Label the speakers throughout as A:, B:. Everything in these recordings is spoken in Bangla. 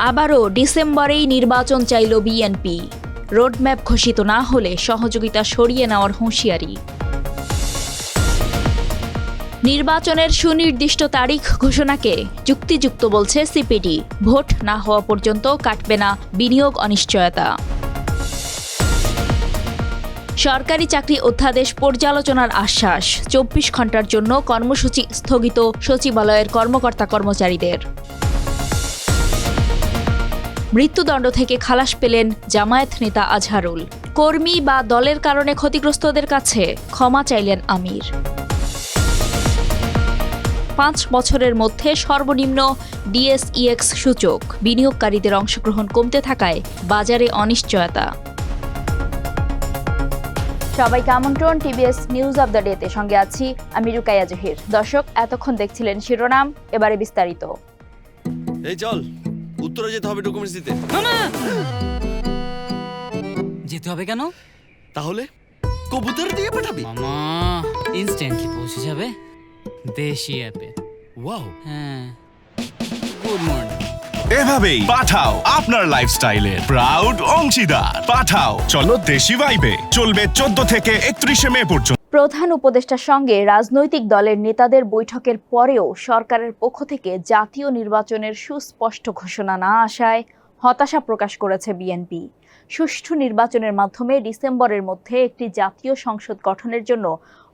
A: আবারও ডিসেম্বরেই নির্বাচন চাইল বিএনপি। রোডম্যাপ ঘোষিত না হলে সহযোগিতা সরিয়ে নেওয়ার হুঁশিয়ারি। নির্বাচনের সুনির্দিষ্ট তারিখ ঘোষণাকে যুক্তিযুক্ত বলছে সিপিডি। ভোট না হওয়া পর্যন্ত কাটবে না বিনিয়োগ অনিশ্চয়তা। সরকারি চাকরি অধ্যাদেশ পর্যালোচনার আশ্বাস। 24 ঘণ্টার জন্য কর্মসূচি স্থগিত সচিবালয়ের কর্মকর্তা কর্মচারীদের। মৃত্যুদণ্ড থেকে খালাস পেলেন জামায়াত নেতা আজহারুল। কর্মী বা দলের কারণে ক্ষতিগ্রস্তদের কাছে ক্ষমা চাইলেন আমির। 5 বছরের মধ্যে সর্বনিম্ন ডিএসইএক্স সূচক। বিনিয়োগকারীদের অংশগ্রহণ কমতে থাকায় বাজারে অনিশ্চয়তা। সবাইকে আমন্ত্রণ টিবিএস নিউজ অব দ্য ডেতে। সঙ্গে আছি আমি রুকাইয়া জহির। দর্শক, এতক্ষণ দেখছিলেন শিরোনাম, এবারে বিস্তারিত।
B: এই চল, উত্তরে যেতে হবে ডকুমেন্টস দিতে।
C: যেতে হবে কেন?
B: তাহলে কবুতর দিয়ে পাঠাবি?
C: মামা ইনস্ট্যান্টলি পৌঁছে যাবে দেশি অ্যাপে।
B: ওয়াও।
C: হ্যাঁ, গুড মর্নিং।
D: এভাবেই পাঠাও আপনার লাইফস্টাইলের প্রাউড অংশীদার। পাঠাও চলো দেশি ভাইবে চলবে 14 থেকে 31 মে পর্যন্ত।
A: প্রধান উপদেষ্টার সঙ্গে রাজনৈতিক দলের নেতাদের বৈঠকের পরেও সরকারের পক্ষ থেকে জাতীয় নির্বাচনের সুস্পষ্ট ঘোষণা না আসায় হতাশা প্রকাশ করেছে বিএনপি। সুষ্ঠু নির্বাচনের মাধ্যমে ডিসেম্বরের মধ্যে একটি জাতীয় সংসদ গঠনের জন্য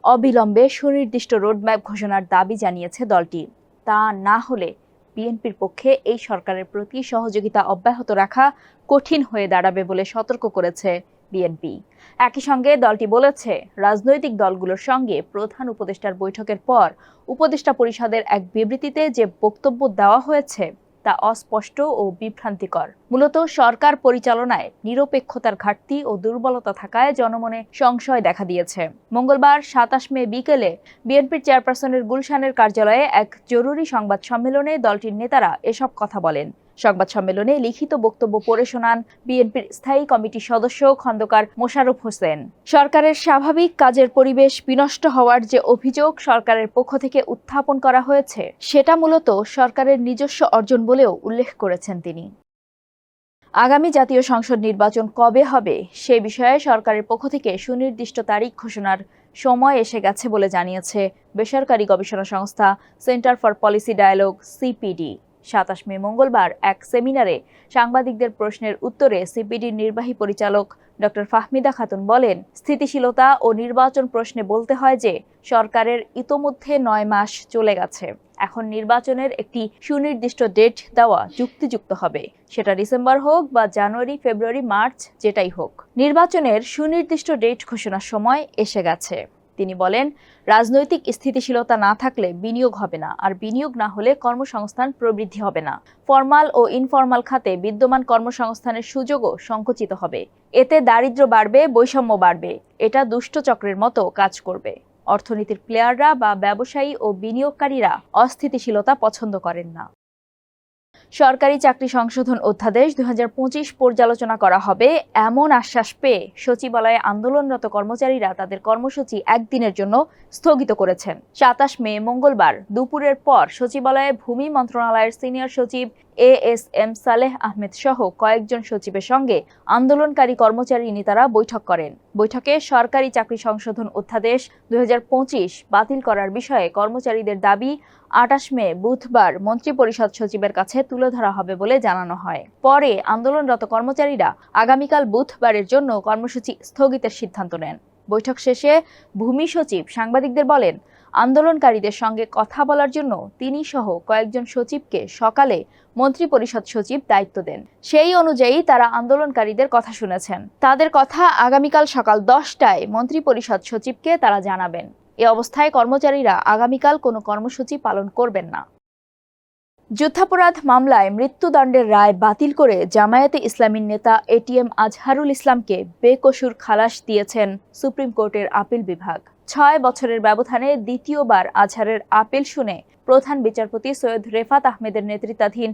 A: অবিলম্বে সুনির্দিষ্ট রোডম্যাপ ঘোষণার দাবি জানিয়েছে দলটি। তা না হলে বিএনপির পক্ষে এই সরকারের প্রতি সহযোগিতা অব্যাহত রাখা কঠিন হয়ে দাঁড়াবে বলে সতর্ক করেছে বিএনপি। একই সঙ্গে দলটি বলেছে, রাজনৈতিক দলগুলোর সঙ্গে প্রধান উপদেষ্টার বৈঠকের পর উপদেষ্টা পরিষদের এক বিবৃতিতে যে বক্তব্য দেওয়া হয়েছে তা অস্পষ্ট ও বিভ্রান্তিকর। মূলত সরকার পরিচালনায় নিরপেক্ষতার ঘাটতি ও দুর্বলতা থাকায় জনমনে সংশয় দেখা দিয়েছে। মঙ্গলবার 27 মে বিকেলে বিএনপির চেয়ারপারসনের গুলশানের কার্যালয়ে এক জরুরি সংবাদ সম্মেলনে দলটির নেতারা এসব কথা বলেন। সংবাদ সম্মেলনে লিখিত বক্তব্য পড়ে শোনান বিএনপির স্থায়ী কমিটির সদস্য খন্দকার মোশাররফ হোসেন। সরকারের স্বাভাবিক কাজের পরিবেশ বিনষ্ট হওয়ার যে অভিযোগ সরকারের পক্ষ থেকে উত্থাপন করা হয়েছে সেটা মূলত সরকারের নিজস্ব অর্জন বলেও উল্লেখ করেছেন তিনি। আগামী জাতীয় সংসদ নির্বাচন কবে হবে সে বিষয়ে সরকারের পক্ষ থেকে সুনির্দিষ্ট তারিখ ঘোষণার সময় এসে গেছে বলে জানিয়েছে বেসরকারি গবেষণা সংস্থা Centre for Policy Dialogue CPD. 27 May মঙ্গলবার এক সেমিনারে সাংবাদিকদের প্রশ্নের উত্তরে সিপিডির নির্বাহী পরিচালক ডক্টর ফাহমিদা খাতুন বলেন, স্থিতিশীলতা ও নির্বাচন প্রশ্নে বলতে হয় যে সরকারের ইতোমধ্যে 9 মাস চলে গেছে। এখন নির্বাচনের একটি সুনির্দিষ্ট ডেট দেওয়া যুক্তিযুক্ত হবে। সেটা ডিসেম্বর হোক বা জানুয়ারি, ফেব্রুয়ারি, মার্চ, যেটাই হোক। নির্বাচনের সুনির্দিষ্ট ডেট ঘোষণার সময় এসে গেছে। তিনি বলেন, রাজনৈতিক স্থিতিশীলতা না থাকলে বিনিয়োগ হবে না, আর বিনিয়োগ না হলে কর্মসংস্থান প্রবৃদ্ধি হবে না। ফরমাল ও ইনফরমাল খাতে বিদ্যমান কর্মসংস্থানের সুযোগও সংকুচিত হবে। এতে দারিদ্র্য বাড়বে, বৈষম্য বাড়বে। এটা দুষ্ট চক্রের মতো কাজ করবে। অর্থনীতির প্লেয়াররা বা ব্যবসায়ী ও বিনিয়োগকারীরা অস্থিতিশীলতা পছন্দ করেন না। সরকারি চাকরি সংশোধন অধ্যাদেশ 2025 পর্যালোচনা করা হবে এমন আশ্বাস পেয়ে সচিবালয়ে আন্দোলনরত কর্মচারীরা তাদের কর্মসূচি একদিনের জন্য স্থগিত করেছেন। 27 মে মঙ্গলবার দুপুরের পর সচিবালয়ে ভূমি মন্ত্রণালয়ের সিনিয়র সচিব ASM সালেহ আহমেদ সহ কয়েকজন সচিবের সঙ্গে আন্দোলনকারী কর্মচারী নেতারা বৈঠক করেন। বৈঠকে সরকারি চাকরি সংশোধন অধ্যাদেশ 2025 বাতিল করার বিষয়ে কর্মচারীদের দাবি 28 মে বুধবার মন্ত্রিপরিষদ সচিবের কাছে তুলে ধরা হবে বলে জানানো হয়। পরে আন্দোলনরত কর্মচারীরা আগামীকাল বুধবারের জন্য কর্মসূচি স্থগিতের সিদ্ধান্ত নেন। বৈঠক শেষে ভূমি সচিব সাংবাদিকদের বলেন, আন্দোলনকারীদের সঙ্গে কথা বলার জন্য তিনি সহ কয়েকজন সচিবকে সকালে মন্ত্রিপরিষদ সচিব দায়িত্ব দেন। সেই অনুযায়ী তারা আন্দোলনকারীদের কথা শুনেছেন। তাদের কথা আগামীকাল সকাল 10টায় মন্ত্রিপরিষদ সচিবকে তারা জানাবেন। এ অবস্থায় কর্মচারীরা আগামীকাল কোনো কর্মসূচি পালন করবেন না। যুদ্ধাপরাধ মামলায় মৃত্যুদণ্ডের রায় বাতিল করে জামায়াতে ইসলামীর নেতা ATM আজহারুল ইসলামকে বেকসুর খালাস দিয়েছেন সুপ্রিম কোর্টের আপিল বিভাগ। 6 বছরের ব্যবধানে দ্বিতীয়বার আজহারের আপিল শুনে প্রধান বিচারপতি সৈয়দ রেফাত আহমেদের নেতৃত্বাধীন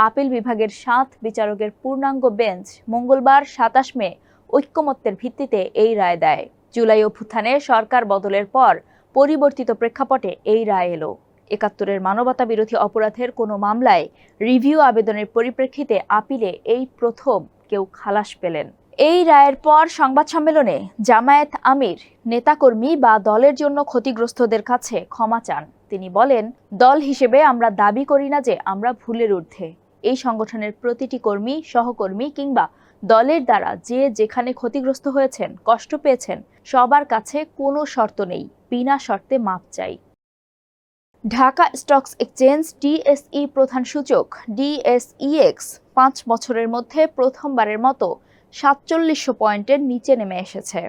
A: আপিল বিভাগের 7 বিচারকের পূর্ণাঙ্গ বেঞ্চ মঙ্গলবার 27 মে ঐক্যমত্যের ভিত্তিতে এই রায় দেয়। জুলাই অভ্যুত্থানে সরকার বদলের পর পরিবর্তিত প্রেক্ষাপটে এই রায় এলো। ৭১-এর মানবতা বিরোধী অপরাধের কোনো মামলায় রিভিউ আবেদনের পরিপ্রেক্ষিতে আপিলে এই প্রথম কেউ খালাস পেলেন। এই রায়ের পর সংবাদ সম্মেলনে জামায়াত আমির নেতাকর্মী বা দলের জন্য ক্ষতিগ্রস্তদের কাছে ক্ষমা চান। তিনি বলেন, দল হিসেবে আমরা দাবি করি না যে আমরা ভুলের ঊর্ধ্বে। এই সংগঠনের প্রতিটি কর্মী, সহকর্মী কিংবা দলের দ্বারা যে যেখানে ক্ষতিগ্রস্ত হয়েছেন, কষ্ট পেয়েছেন, সবার কাছে কোনো শর্ত নেই, বিনা শর্তে মাপ চাই। ঢাকা স্টকস এক্সচেঞ্জ ডিএসই প্রধান সূচক ডিএসইএক্স 5 বছরের মধ্যে প্রথমবারের মতো 4700 পয়েন্টের নিচে নেমে এসেছে।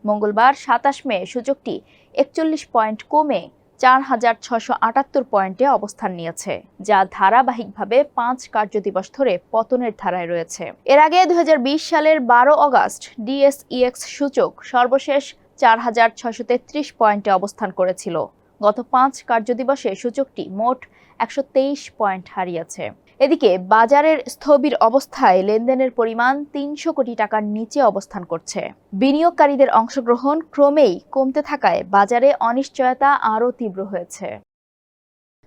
A: মঙ্গলবার 27 মে সূচকটি 41 পয়েন্ট কমে 4678 পয়েন্টে অবস্থান নিয়েছে, যা ধারাবাহিকভাবে 5 কার্যদিবস ধরে পতনের ধারায় রয়েছে। এর আগে 2020 সালের 12 অগস্ট ডিএসইএক্স সূচক সর্বশেষ 4633 পয়েন্টে অবস্থান করেছিল। গত 5 কার্যদিবসে সূচকটি মোট 123 পয়েন্ট হারিয়েছে। এদিকে বাজারের স্থবির অবস্থায় লেনদেনের পরিমাণ 300 কোটি টাকার নিচে অবস্থান করছে। বিনিয়োগকারীদের অংশগ্রহণ ক্রমেই কমতে থাকায় বাজারে অনিশ্চয়তা আরও তীব্র হয়েছে।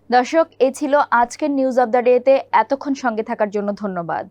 A: দর্শক, এ ছিল আজকের নিউজ অব দ্য ডেতে। এতক্ষণ সঙ্গে থাকার জন্য ধন্যবাদ।